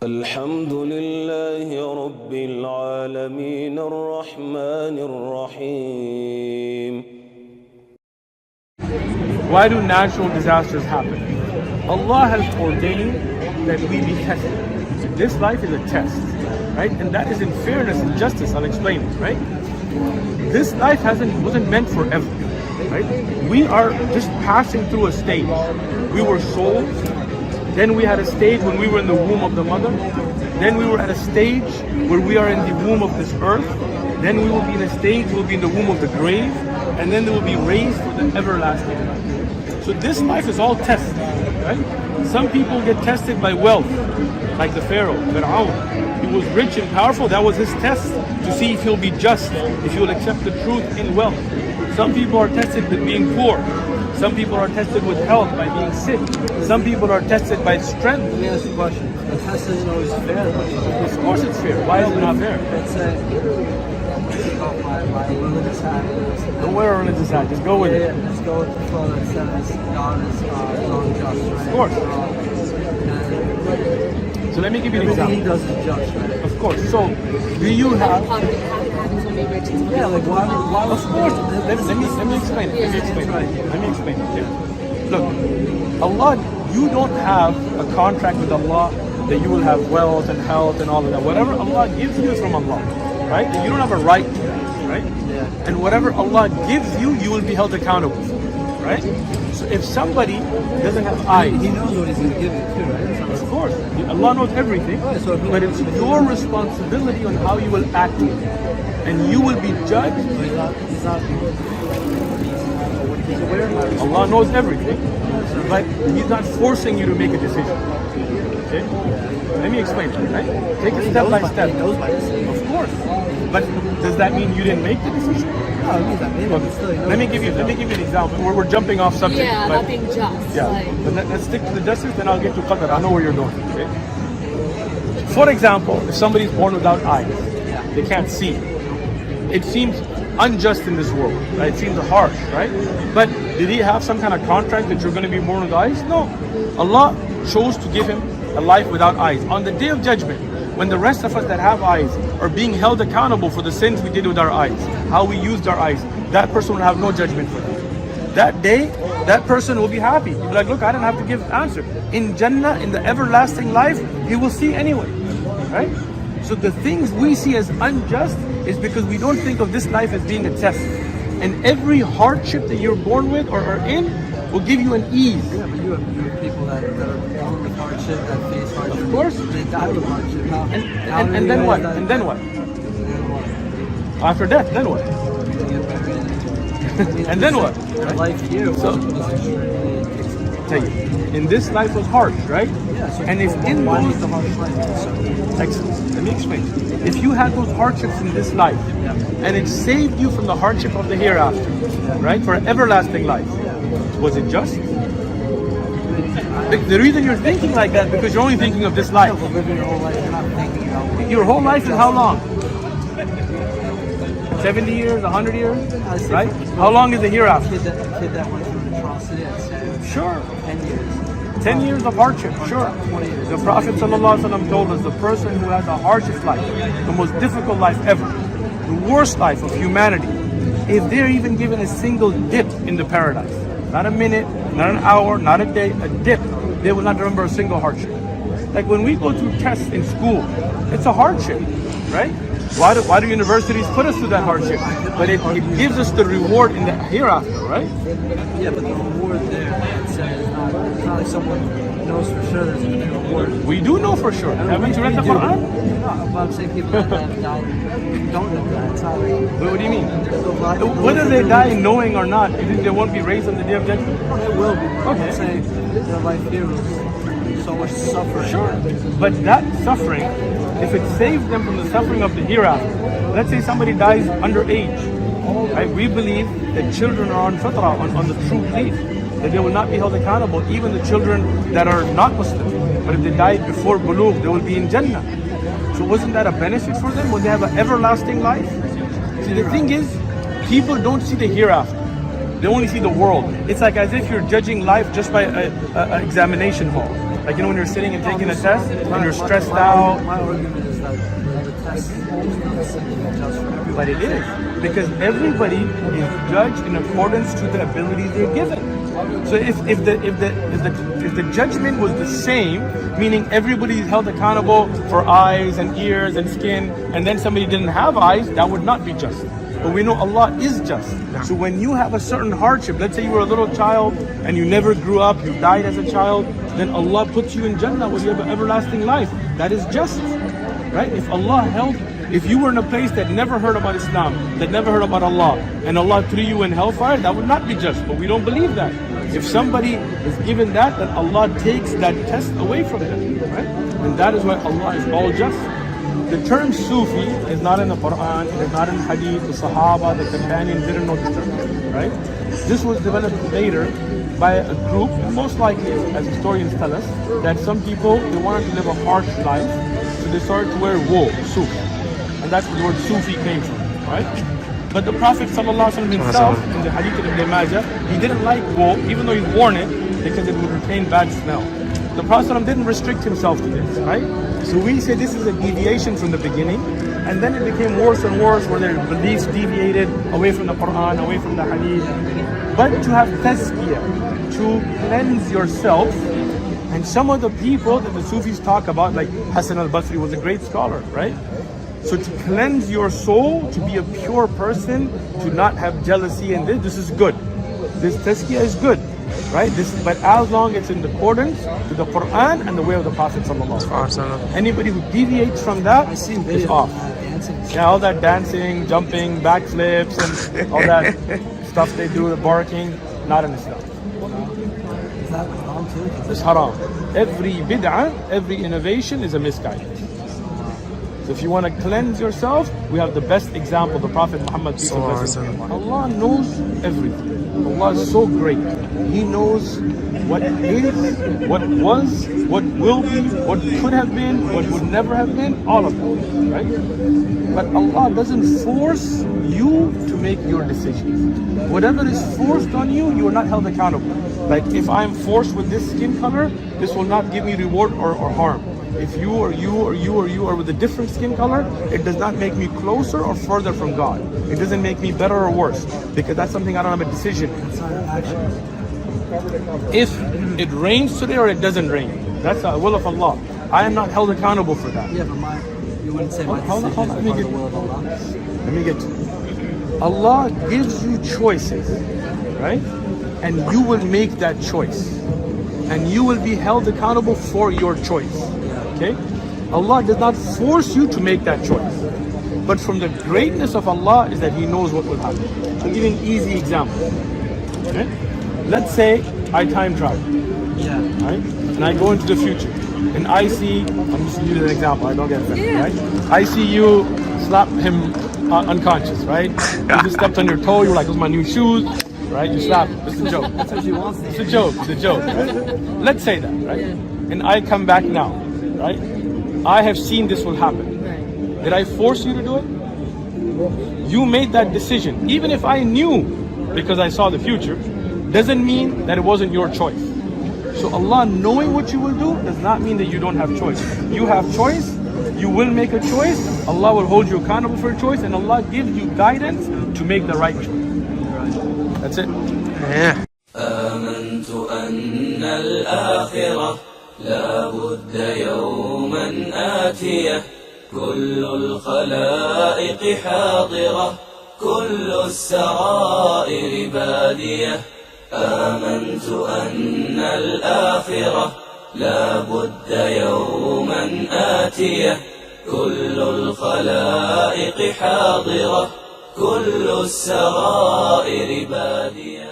الحمد لله رب العالمين الرحمن الرحيم. Why do natural disasters happen? Allah has ordained that we be tested. This life is a test, right? And that is in fairness and justice. I'll explain it, right? This life wasn't meant forever, right? We are just passing through a stage. We were souls. Then we had a stage when we were in the womb of the mother. Then we were at a stage where we are in the womb of this earth. Then we will be in a stage, we'll be in the womb of the grave. And then they will be raised for the everlasting life. So this life is all tests, right? Some people get tested by wealth, like the Pharaoh, Fir'aun. He was rich and powerful. That was his test to see if he'll be just, if he will accept the truth in wealth. Some people are tested with being poor. Some people are tested with health by being sick. Some people are tested by strength. Let me ask you a question. The test isn't always fair. Of course it's fair. Why is it not fair? Let's say, my religious hat. Don't wear a religious hat. Just go with it. Yeah, just go with the flow that says God is unjust, right? Of course. So let me give you an example. He does is just, right? Of course. So do you have... Yeah, like why Of course. Let me explain it. Let me explain it. Yeah. Look, Allah, you don't have a contract with Allah that you will have wealth and health and all of that. Whatever Allah gives you is from Allah, right? You don't have a right to that, right? Yeah. And whatever Allah gives you, you will be held accountable for, right? So if somebody doesn't have eyes, He knows what he's going to give you too, right? of course, Allah knows everything, but it's your responsibility on how you will act, and you will be judged. He's not aware of it. Allah knows everything, but He's not forcing you to make a decision. Okay? Let me explain it, right? Take it step by step. He knows by decision. Of course. But does that mean you didn't make the decision? No, it means that maybe Look, he still knows. let me give you an example. We're jumping off subject. Yeah, but, not being just. yeah. Like, But let's stick to the justice, then I'll get to qadr. I know where you're going. Okay? For example, if somebody's born without eyes, they can't see. It seems unjust in this world, right? It seems harsh, right? But did he have some kind of contract that you're going to be born with eyes? No. Allah chose to give him a life without eyes. On the day of judgment, when the rest of us that have eyes are being held accountable for the sins we did with our eyes, how we used our eyes, that person will have no judgment for that. That day, that person will be happy. He'll be like, look, I didn't have to give answer. In Jannah, in the everlasting life, he will see anyway, right? So the things we see as unjust is because we don't think of this life as being a test. And every hardship that you're born with or are in will give you an ease. Yeah, but you have people that are born with hardship, that face hardship. Of course. They die with hardship. And then what? And then what? After death, then what? And then what? Right? Life here was extremely Tell you, in this life was harsh, right? Yeah, so And if in why those was the harsh life? Excellent. Let me explain. If you had those hardships in this life, and it saved you from the hardship of the hereafter, right, for everlasting life, was it just? The reason you're thinking like that because you're only thinking of this life. But living your whole life, you're not thinking about Your whole life is how long? 70 years, 100 years, right? How long is the hereafter? a kid that went through an atrocity at say, Sure. 10 years. 10 years of hardship, sure. 20 years. The Prophet ﷺ told us the person who has the harshest life, the most difficult life ever, the worst life of humanity, if they're even given a single dip in the paradise, not a minute, not an hour, not a day, a dip, they will not remember a single hardship. Like when we go through tests in school, it's a hardship, right? Why do universities put us through that hardship? But it gives us the reward in the hereafter, right? Yeah, but the reward there, it's not like someone knows for sure there's going to be a reward. We do know for sure. Haven't you read the Quran? No, but I'm saying people that have died don't know that. It's not like... What do you mean? Whether Whether they die knowing or not, you think they won't be raised on the day of judgment? They will be. But Okay. I'm saying their life here was so much suffering. Sure. But that suffering, if it saves them from the suffering of the hereafter, let's say somebody dies underage, right? We believe that children are on fitrah, on the true belief, that they will not be held accountable, even the children that are not Muslim. But if they died before bulugh, they will be in Jannah. So wasn't that a benefit for them? Would they have an everlasting life? See, the thing is, people don't see the hereafter. They only see the world. It's like as if you're judging life just by an examination hall. Like, when you're sitting and taking a test and you're stressed out. My argument is that the test is not simply just for everyone. But it is, because everybody is judged in accordance to the abilities they're given. So if the judgment was the same, meaning everybody is held accountable for eyes and ears and skin, and then somebody didn't have eyes, that would not be just. But we know Allah is just. So when you have a certain hardship, let's say you were a little child and you never grew up, you died as a child, then Allah puts you in Jannah where you have an everlasting life. That is just, right? If you were in a place that never heard about Islam, that never heard about Allah, and Allah threw you in hellfire, that would not be just. But we don't believe that. If somebody is given that, then Allah takes that test away from them, right? And that is why Allah is all just. The term Sufi is not in the Quran, it is not in Hadith. The Sahaba, the companions didn't know this term, right? This was developed later by a group, most likely, as historians tell us, that some people, they wanted to live a harsh life, so they started to wear wool, suf. And that's where the word Sufi came from, right? But the Prophet ﷺ himself, in the Hadith of Ibn Majah, he didn't like wool, even though he worn it, because it would retain bad smell. The Prophet ﷺ didn't restrict himself to this, right? So we say this is a deviation from the beginning, and then it became worse and worse, where their beliefs deviated away from the Quran, away from the Hadith. But to have tazkiyah, to cleanse yourself, and some of the people that the Sufis talk about, like Hassan al-Basri was a great scholar, right? So to cleanse your soul, to be a pure person, to not have jealousy, and this is good. This tazkiyah is good, right? But as long as it's in accordance to the Quran and the way of the Prophet ﷺ. Anybody who deviates from that is off. Yeah, all that dancing, jumping, backflips, and all that stuff they do, the barking, not in Islam. Is that haram too? It's haram. Every bid'ah, every innovation is a misguidance. So if you want to cleanse yourself, we have the best example, the Prophet Muhammad. Allah knows everything. Allah is so great. He knows what is, what was, what will be, what could have been, what would never have been, all of them, right? But Allah doesn't force you to make your decisions. Whatever is forced on you, you are not held accountable. Like if I'm forced with this skin color, this will not give me reward or harm. If you or you or you or you are with a different skin color, it does not make me closer or further from God. It doesn't make me better or worse, because that's something I don't have a decision. If it rains today or it doesn't rain, that's the will of Allah. I am not held accountable for that. Yeah, but you wouldn't say my decision is part of the will of Allah. Let me get to it. Allah gives you choices, right? And you will make that choice. And you will be held accountable for your choice. Okay? Allah does not force you to make that choice. But from the greatness of Allah is that He knows what will happen. I'll give you an easy example. Okay? Let's say I time travel. Yeah. Right? And I go into the future. And I see, I'm just using an example, I don't get offended, right? I see you slap him unconscious, right? You just stepped on your toe, you were like, those are my new shoes, right? You slapped him. It's a joke. That's what she wants. It's a joke. It's a joke. Right? Let's say that, right? And I come back now, right? I have seen this will happen. Did I force you to do it? You made that decision. Even if I knew, because I saw the future, doesn't mean that it wasn't your choice. So Allah knowing what you will do does not mean that you don't have choice. You have choice. You will make a choice. Allah will hold you accountable for a choice, and Allah gives you guidance to make the right choice. That's it. Yeah. آمنت أن الآخرة لا بد يوما آتية كل الخلائق حاضرة كل السرائر بادية آمنت أن الآخرة لا بد يوما آتية كل الخلائق حاضرة كل السرائر بادية